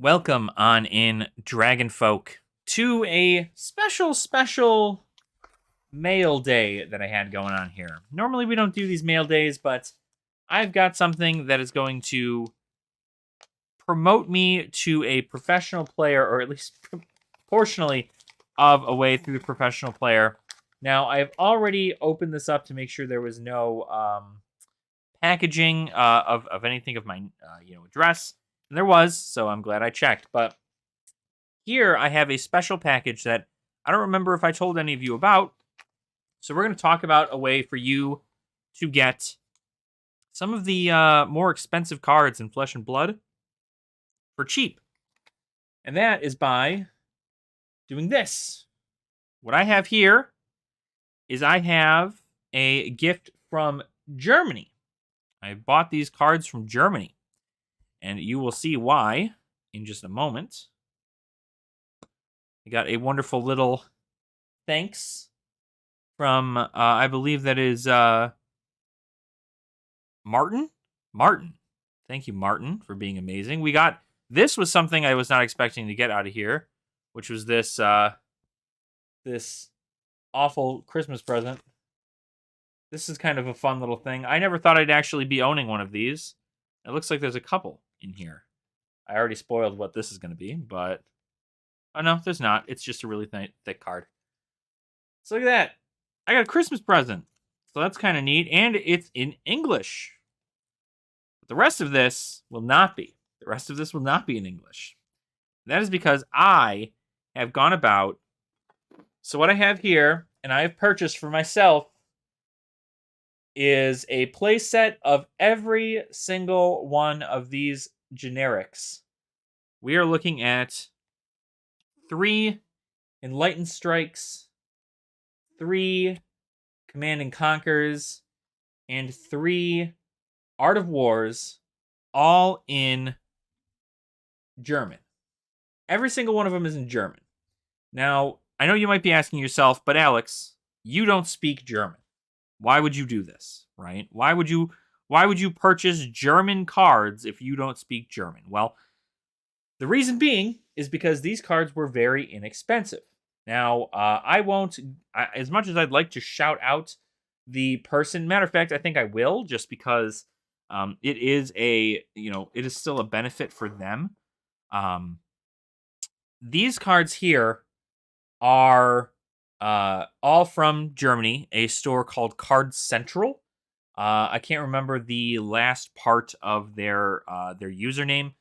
Welcome on in, Dragon Folk, to a special mail day that I had going on here. Normally we don't do these mail days, but I've got something that is going to promote me to a professional player, or at least proportionally of a way through the professional player. Now, I've already opened this up to make sure there was no packaging of anything of my address. And there was, so I'm glad I checked. But here I have a special package that I don't remember if I told any of you about. So we're going to talk about a way for you to get some of the more expensive cards in Flesh and Blood for cheap. And that is by doing this. What I have here is I have a gift from Germany. I bought these cards from Germany. And you will see why in just a moment. I got a wonderful little thanks from, I believe that is Martin? Martin. Thank you, Martin, for being amazing. This was something I was not expecting to get out of here, which was this awful Christmas present. This is kind of a fun little thing. I never thought I'd actually be owning one of these. It looks like there's a couple in here. I already spoiled what this is going to be, but... Oh, no, there's not. It's just a really thick card. So look at that. I got a Christmas present. So that's kind of neat. And it's in English. But the rest of this will not be. The rest of this will not be in English. That is because I have gone about... So what I have here, and I have purchased for myself, is a playset of every single one of these generics. We are looking at 3 Enlightened Strikes, 3 Command and Conquers, and 3 Art of Wars, all in German. Every single one of them is in German. Now, I know you might be asking yourself, but Alex, you don't speak German. Why would you do this, right? Why would you purchase German cards if you don't speak German? Well, the reason being is because these cards were very inexpensive. Now, I won't, as much as I'd like to shout out the person, matter of fact, I think I will, just because it is still a benefit for them. These cards here are all from Germany, a store called Card Central. I can't remember the last part of their username,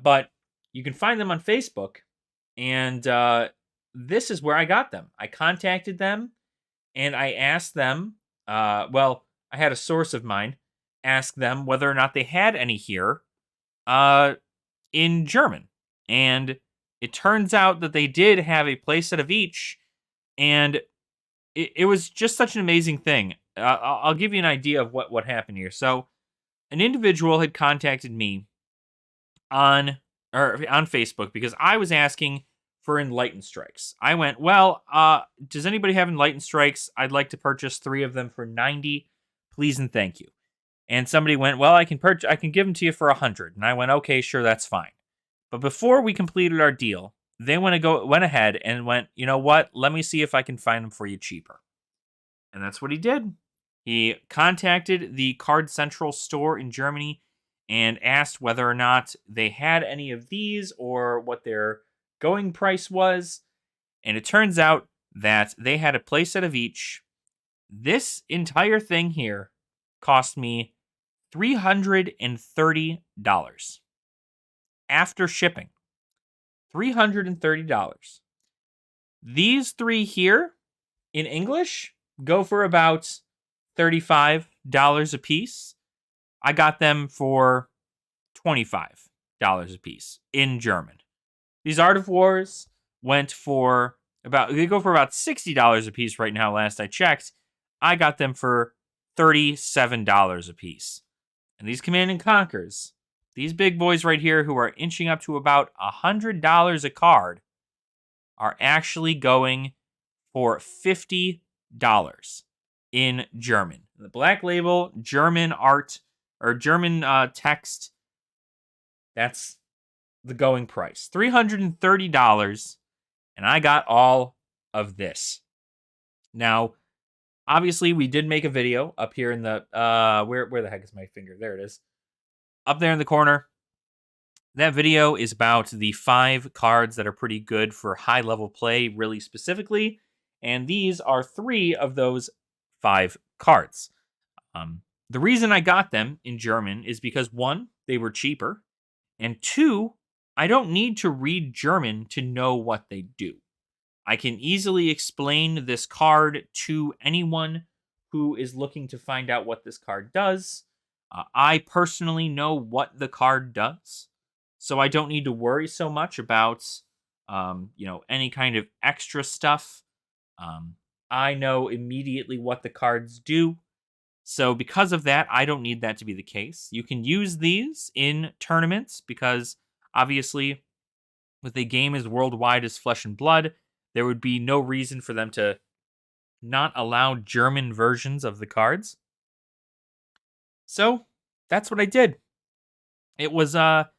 but you can find them on Facebook, and this is where I got them. I contacted them, and I asked them, I had a source of mine ask them whether or not they had any here in German. And it turns out that they did have a playset of each, and it was just such an amazing thing. I'll give you an idea of what happened here. So an individual had contacted me on Facebook because I was asking for Enlightened Strikes. I went, does anybody have Enlightened Strikes? I'd like to purchase 3 of them for 90. Please and thank you. And somebody went, I can give them to you for 100. And I went, okay, sure, that's fine. But before we completed our deal, they went ahead and went, you know what? Let me see if I can find them for you cheaper. And that's what he did. He contacted the Card Central store in Germany and asked whether or not they had any of these or what their going price was. And it turns out that they had a playset of each. This entire thing here cost me $330 after shipping. $330. These 3 here in English go for about $35 a piece. I got them for $25 a piece in German. These Art of Wars they go for about $60 a piece right now, last I checked. I got them for $37 a piece. And these Command and Conquers, these big boys right here who are inching up to about $100 a card, are actually going for $50 in German. The Black Label, German art, or German text, that's the going price, $330, and I got all of this. Now, obviously, we did make a video up here in the where the heck is my finger? There it is. Up there in the corner. That video is about the 5 cards that are pretty good for high level play, really specifically, and these are 3 of those 5 cards. The reason I got them in German is because 1, they were cheaper, and 2, I don't need to read German to know what they do. I can easily explain this card to anyone who is looking to find out what this card does. I personally know what the card does, so I don't need to worry so much about, any kind of extra stuff. I know immediately what the cards do, so because of that, I don't need that to be the case. You can use these in tournaments because, obviously, with a game as worldwide as Flesh and Blood, there would be no reason for them to not allow German versions of the cards. So that's what I did. It was a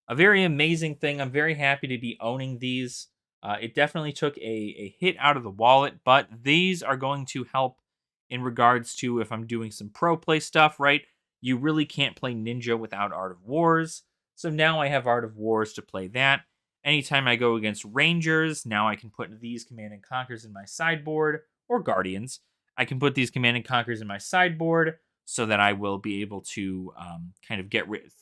very amazing thing. I'm very happy to be owning these. It definitely took a hit out of the wallet, but these are going to help in regards to if I'm doing some pro play stuff, right? You really can't play Ninja without Art of Wars. So now I have Art of Wars to play that. Anytime I go against Rangers, now I can put these Command and Conquers in my sideboard, or Guardians. I can put these Command and Conquers in my sideboard so that I will be able to kind of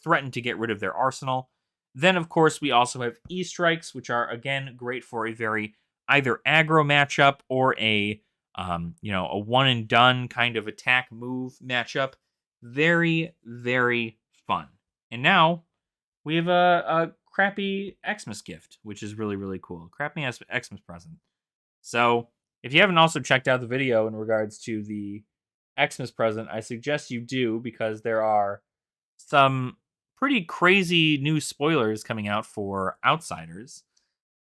threaten to get rid of their arsenal. Then, of course, we also have E-Strikes, which are, again, great for a very either aggro matchup or a one-and-done kind of attack move matchup. Very, very fun. And now we have a crappy Xmas gift, which is really, really cool. Crappy Xmas present. So, if you haven't also checked out the video in regards to the Xmas present, I suggest you do, because there are some pretty crazy new spoilers coming out for Outsiders.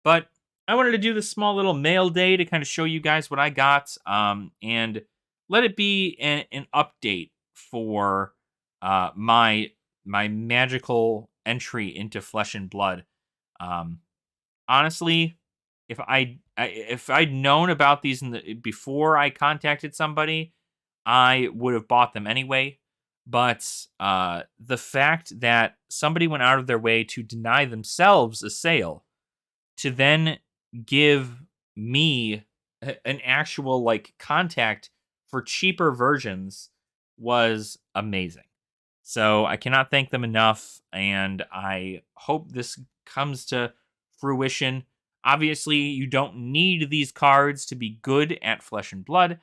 But I wanted to do this small little mail day to kind of show you guys what I got, and let it be an update for my magical entry into Flesh and Blood. Honestly, if I'd known about these before I contacted somebody, I would have bought them anyway. But the fact that somebody went out of their way to deny themselves a sale to then give me an actual contact for cheaper versions was amazing. So I cannot thank them enough, and I hope this comes to fruition. Obviously, you don't need these cards to be good at Flesh and Blood.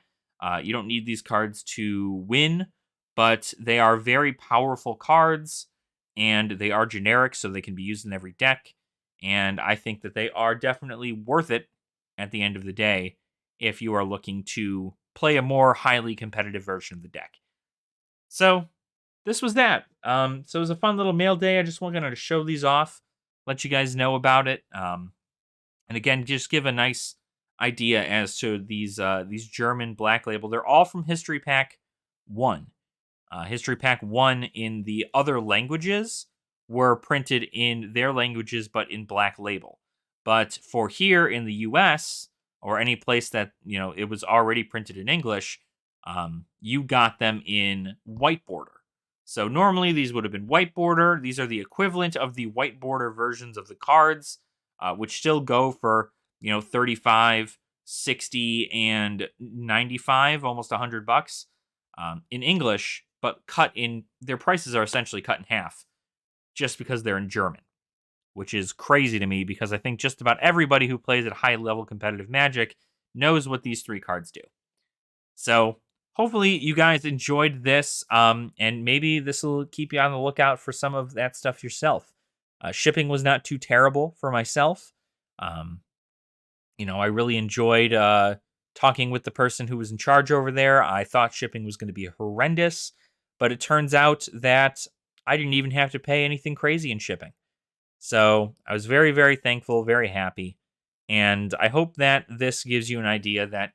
You don't need these cards to win, but they are very powerful cards, and they are generic, so they can be used in every deck. And I think that they are definitely worth it at the end of the day if you are looking to play a more highly competitive version of the deck. So this was that. So it was a fun little mail day. I just wanted to show these off, let you guys know about it. And again, just give a nice idea as to these German Black Label. They're all from History Pack 1. History Pack 1 in the other languages were printed in their languages, but in Black Label. But for here in the US, or any place that, it was already printed in English, you got them in white border. So normally these would have been white border. These are the equivalent of the white border versions of the cards, which still go for, 35, 60, and 95, almost $100 in English, but their prices are essentially cut in half just because they're in German, which is crazy to me because I think just about everybody who plays at high level competitive Magic knows what these 3 cards do. So hopefully you guys enjoyed this, and maybe this will keep you on the lookout for some of that stuff yourself. Shipping was not too terrible for myself. I really enjoyed talking with the person who was in charge over there. I thought shipping was going to be horrendous, but it turns out that I didn't even have to pay anything crazy in shipping. So I was very, very thankful, very happy. And I hope that this gives you an idea that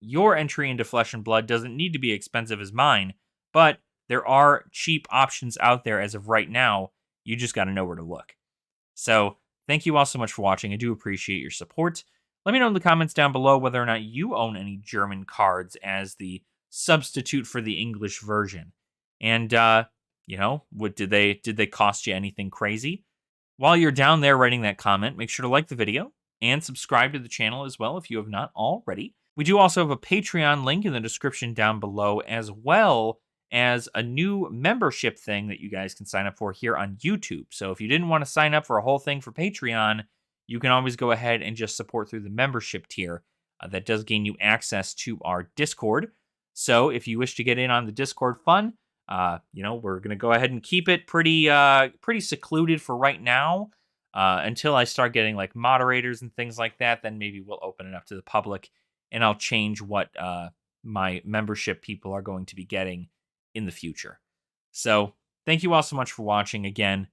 your entry into Flesh and Blood doesn't need to be expensive as mine, but there are cheap options out there as of right now. You just got to know where to look. So thank you all so much for watching. I do appreciate your support. Let me know in the comments down below whether or not you own any German cards as the substitute for the English version. And what did they cost you anything crazy? While you're down there writing that comment, make sure to like the video and subscribe to the channel as well if you have not already. We do also have a Patreon link in the description down below, as well as a new membership thing that you guys can sign up for here on YouTube. So if you didn't want to sign up for a whole thing for Patreon, you can always go ahead and just support through the membership tier. That does gain you access to our Discord. So if you wish to get in on the Discord fun, we're going to go ahead and keep it pretty secluded for right now until I start getting like moderators and things like that. Then maybe we'll open it up to the public, and I'll change what my membership people are going to be getting in the future. So thank you all so much for watching again,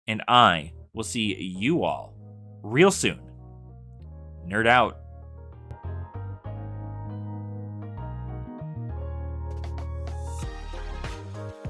and I will see you all real soon. Nerd out.